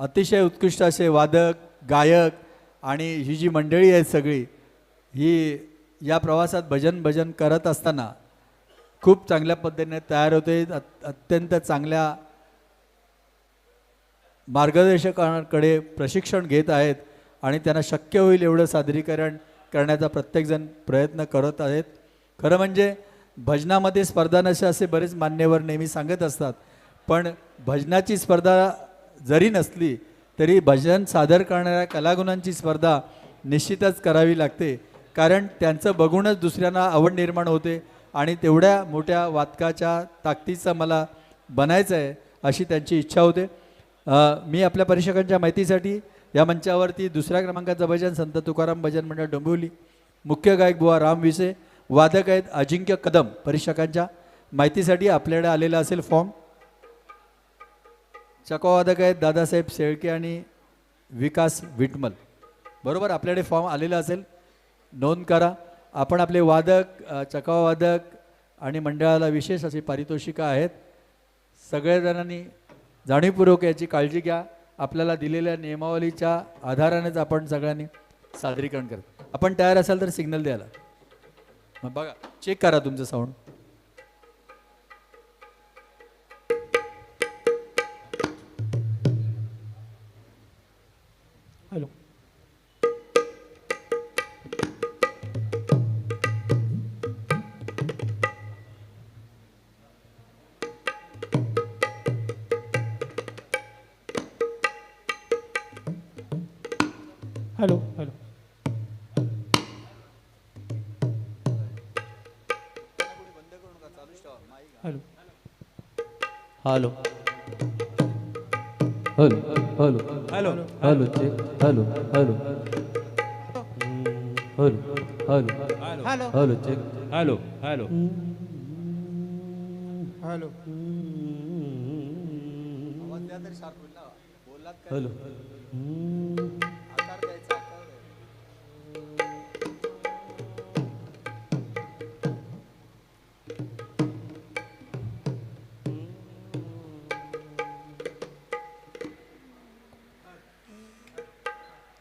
अतिशय उत्कृष्ट असे वादक गायक आणि ही जी मंडळी आहेत सगळी ही या प्रवासात भजन करत असताना खूप चांगल्या पद्धतीने तयार होते, अत्यंत चांगल्या मार्गदर्शकांकडे प्रशिक्षण घेत आहेत आणि त्यांना शक्य होईल एवढं सादरीकरण करण्याचा प्रत्येकजण प्रयत्न करत आहेत. खरं म्हणजे भजनामध्ये स्पर्धा नसे असे बरेच मान्यवर नेहमी सांगत असतात, पण भजनाची स्पर्धा जरी नसली तरी भजन सादर करणाऱ्या कलागुणांची स्पर्धा निश्चितच करावी लागते, कारण त्यांचं बघूनच दुसऱ्यांना आवड निर्माण होते आणि तेवढ्या मोठ्या वादकाच्या ताकदीचं मला बनायचं आहे अशी त्यांची इच्छा होते. मी आपल्या परीक्षकांच्या माहितीसाठी या मंचावरती दुसऱ्या क्रमांकाचं भजन संत तुकाराम भजन मंडळ डोंबिवली, मुख्य गायक बुवा राम विसे, वादक आहेत अजिंक्य कदम. परीक्षकांच्या माहितीसाठी आपल्याकडे आलेला असेल फॉर्म. चकवादक आहेत दादासाहेब शेळके आणि विकास विटमल. बरोबर, आपल्याकडे फॉर्म आलेला असेल, नोंद करा. आपण आपले वादक, चकवादक आणि मंडळाला विशेष अशी पारितोषिकं आहेत. सगळेजणांनी जाणीवपूर्वक याची काळजी घ्या. आपल्याला दिलेल्या नियमावलीच्या आधारानेच आपण सगळ्यांनी सादरीकरण करतो. आपण तयार असाल तर सिग्नल द्यायला. मग बघा, चेक करा तुमचं sound. Hello. Hello hello hello hello hello hello hello check hello hello hello hello hello check hello hello hello hello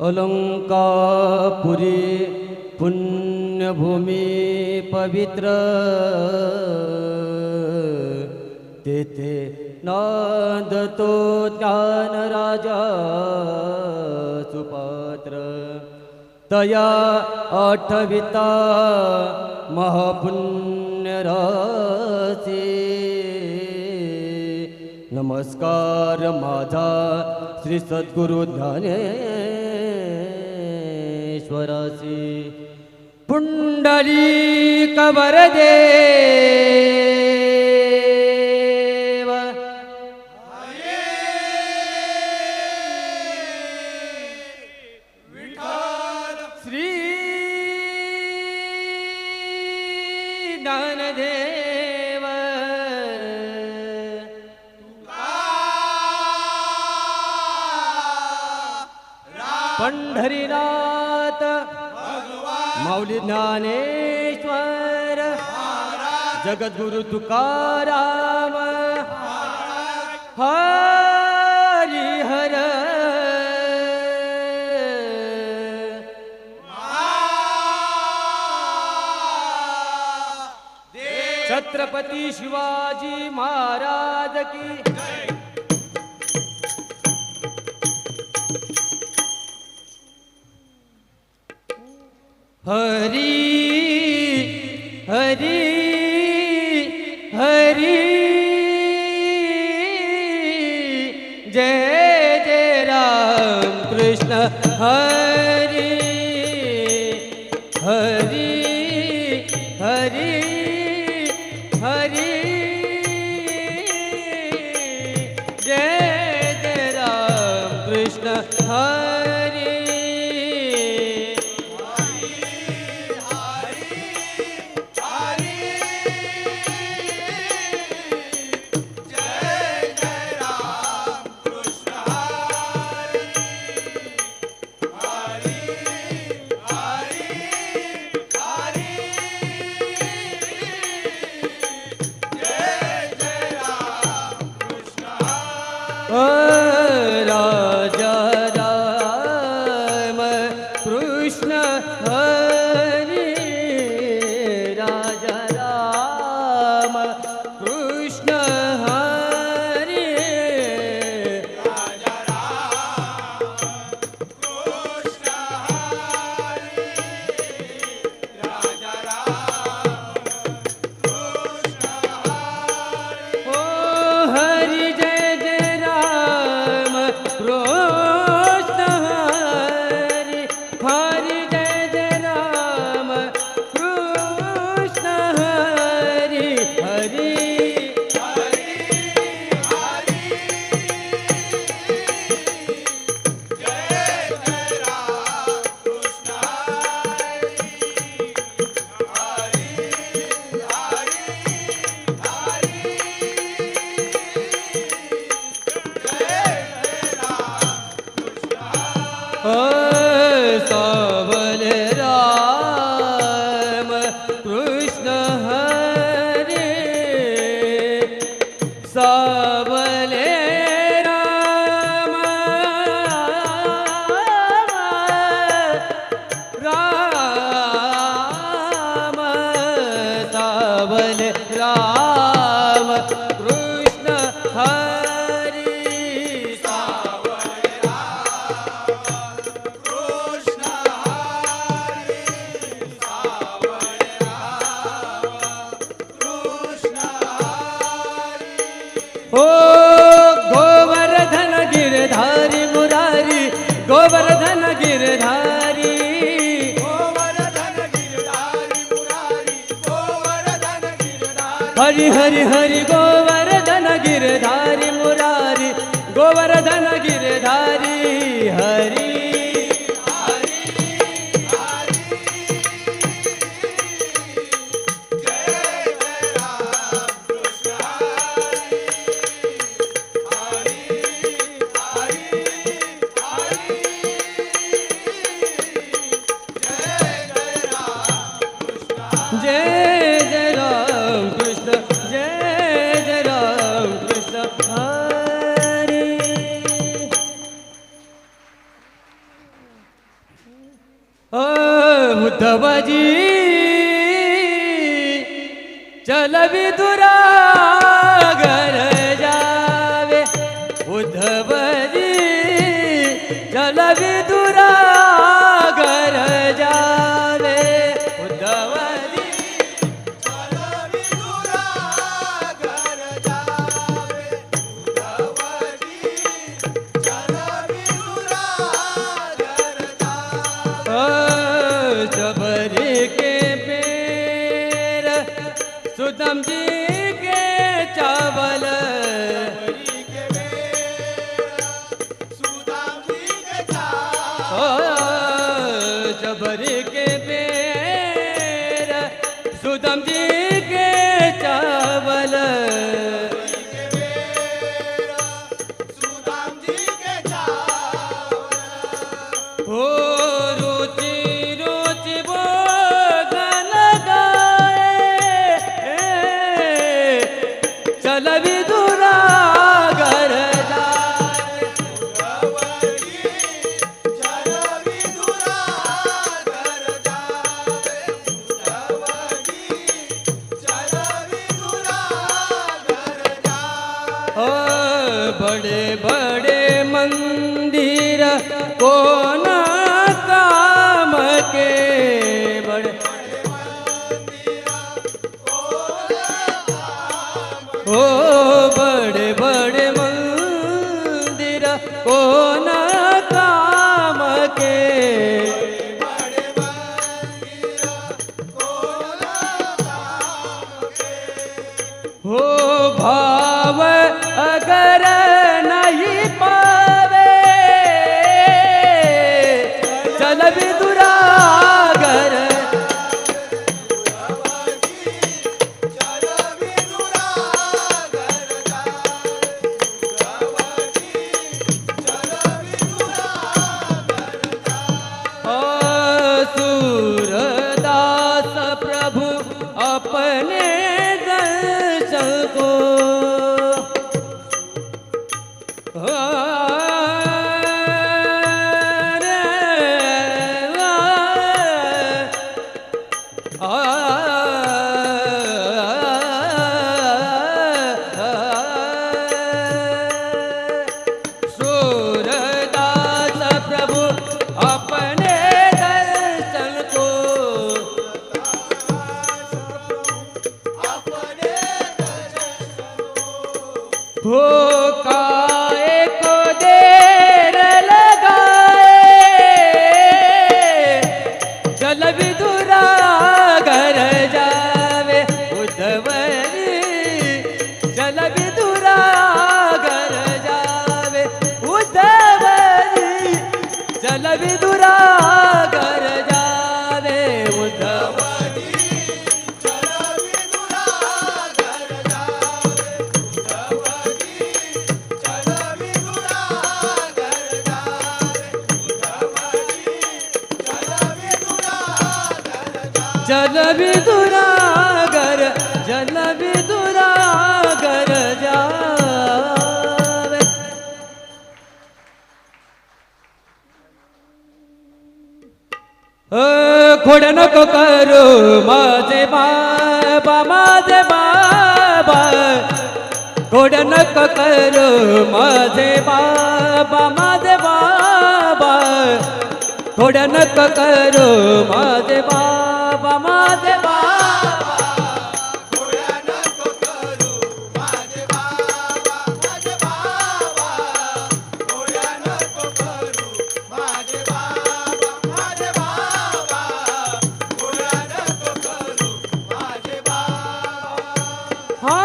Alankapuri पुण्यभूमी पवित्र तेथे नांदतो ज्ञानराजा सुपात्र तया आठविता महापुण्य राशी नमस्कार माझा श्री सद्गुरु ज्ञानेश्वरासी पुंडलिक वरदेव श्री ज्ञानदेव पंढरीनाथ माऊली ज्ञानेश्वर जगद्गुरु तुकाराम हरिहर छत्रपती शिवाजी महाराज की हरी हरी हरी जय जय राम कृष्ण हरी हरी हरी हरी जय जय राम कृष्ण हरी राज हरी हरी गोवर्धन गिरधारी मुरारी गोवर्धन गिरधारी हरी जय जय राम कृष्ण जय जय राम कृष्ण हरे उद्धवजी चल विदुरा घर जावे उद्धवजी चल विदुरा घर जावे उद्धवजी जबरी के पेर सुदम जी के चावल जबरी के पेर सुदम जी के चावल हो रुचि रुचि भोगन गाए चल विदुरा घर जाए ओ बड़े बड़े मंदिर कौन काम के बड़े ओ बड़े बड़े मंदिर कौन काम के हो भाव अगर नहीं पावे चल विदुरा घर सूरदास प्रभु अपने दर्शन को सूरदास प्रभु अपने दर्शन को हो काए को देर लगाए चल विदुरा घर जावे उद्धवरी चल विदुरा घर जावे उद्धवरी चल विदुरा घर जावे उद्धवरी जल विदुरा घर जल विदुरा घर जावे खोड नको करू माझे बाबा माझे बाबा खोड नको करू माझे बाबा माझे बाबा खोड नको करू माझे बाबा माझे बाबा हा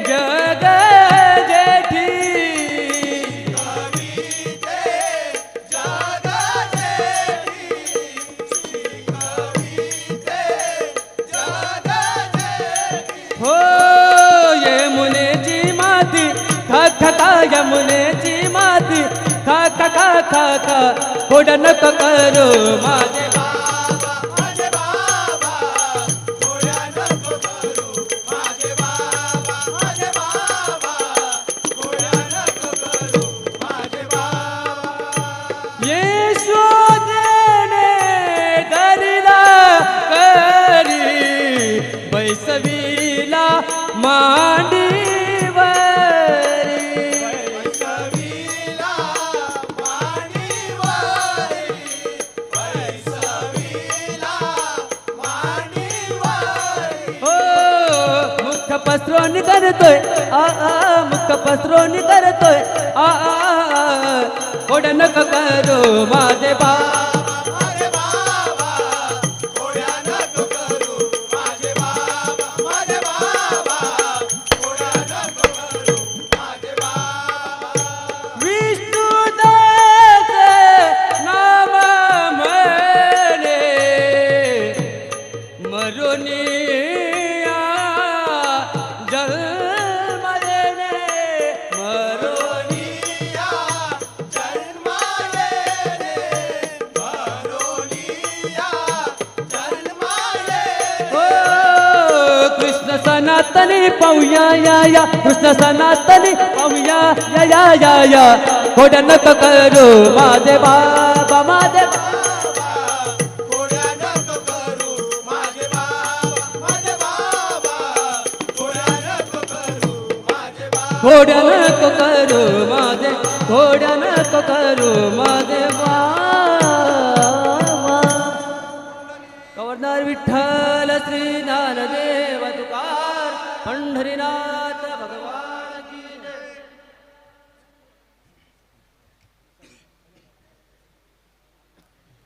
जग जेठी हो यमुनेची माती खा खा खा यमुनेची माती खा खा खा खा खा गोड नको करू माझे यशोदेने दरिला करी बैसवीला मांडीवरी हो मुख पसरून करतोय मुख पसरून करतोय गोड नको करू माझे विष्णुदास नाम म्हणे मरुनिया जन्म देणे मरुनिया हो कृष्ण सनातनी पाहूया या कृष्ण सनातनी पाहूया या गोड नको करू माझे बाबा माझे गोड नको करू माझे गोड नको करू माझे बाबा गव्हर्नर विठ्ठल श्री ज्ञानदेव तुकार पंढरीनाथ भगवान की जय.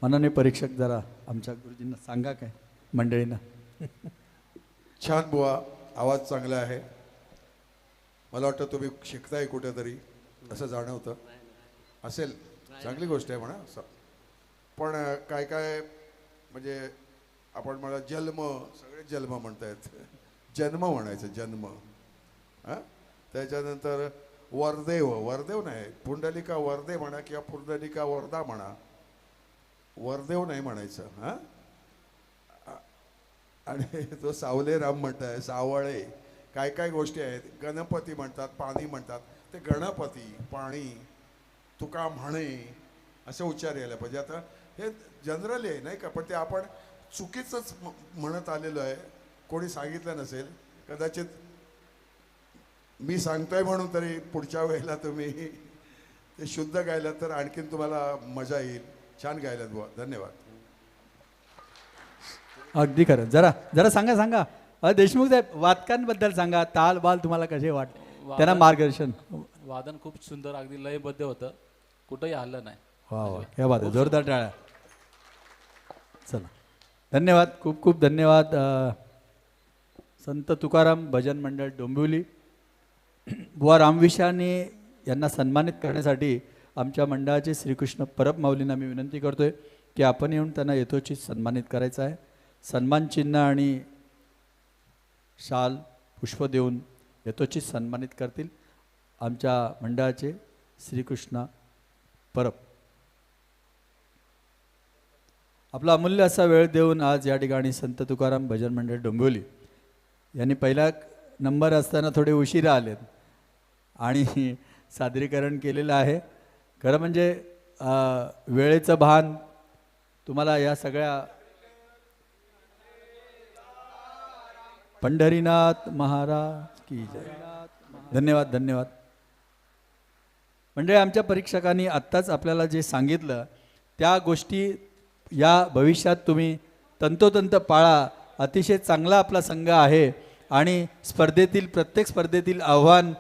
माननीय परीक्षक जरा आमच्या गुरुजींना सांगा काय मंडळींना. छान बुवा, आवाज चांगला आहे. मला वाटतं तुम्ही शिकताय कुठेतरी असं जाणवतं. असेल, चांगली गोष्ट आहे म्हणा असं. पण काय काय म्हणजे आपण मला जन्म, सगळे जन्म म्हणतायत, जन्म म्हणायचं जन्म. हां, त्याच्यानंतर वरदेव, वरदेव नाही, पुंडलिका वरदे म्हणा किंवा पुंडलिका वरदा म्हणा, वरदेव नाही म्हणायचं. हां, आणि तो सावले राम म्हणताय, सावळे, काय काय गोष्टी आहेत. गणपती म्हणतात, पाणी म्हणतात, ते गणपती पाणी तुका म्हणे असे उच्चार यायला पाहिजे. आता हे जनरली आहे नाही का, पण ते आपण चुकीचंच म्हणत आलेलो आहे. कोणी सांगितलं नसेल कदाचित, मी सांगतोय म्हणून तरी पुढच्या वेळेला तुम्ही ते शुद्ध गायलात तर आणखीन तुम्हाला मजा येईल. छान गायलात बुवा, धन्यवाद. अगदी खरं. जरा जरा सांगा देशमुख साहेब, वादकांबद्दल सांगा. ताल बाल तुम्हाला कसे त्यांना मार्गदर्शन. वादन खूप सुंदर, अगदी लयबद्ध होतं, कुठंही हल्लं नाही. वा वा, क्या बात आहे, जोरदार टाळ्या. चला, धन्यवाद, खूप खूप धन्यवाद. संत तुकाराम भजन मंडळ डोंबिवली बुवा रामविशाने यांना सन्मानित करण्यासाठी आमच्या मंडळाचे श्रीकृष्ण परब माऊलींना मी विनंती करतोय की आपण येऊन त्यांना यथोचित सन्मानित करायचं आहे. सन्मान चिन्ह आणि शाल पुष्प देऊन यथोचित सन्मानित करतील आमच्या मंडळाचे श्रीकृष्ण परब. आपला अमूल्य असा वेळ देऊन आज या ठिकाणी संत तुकाराम भजन मंडळ डोंबिवली यांनी पहिला नंबर असताना थोडे उशिरा आलेत आणि सादरीकरण केलेलं आहे. खरं म्हणजे वेळेचं भान तुम्हाला या सगळ्या पंढरीनाथ महाराज की जय. धन्यवाद धन्यवाद. म्हणजे आमच्या परीक्षकांनी आत्ताच आपल्याला जे सांगितलं त्या गोष्टी या भविष्यात तुम्ही तंतोतंत पाळा. अतिशय चांगला आपला संघ आहे आणि स्पर्धेतील प्रत्येक स्पर्धेतील आव्हान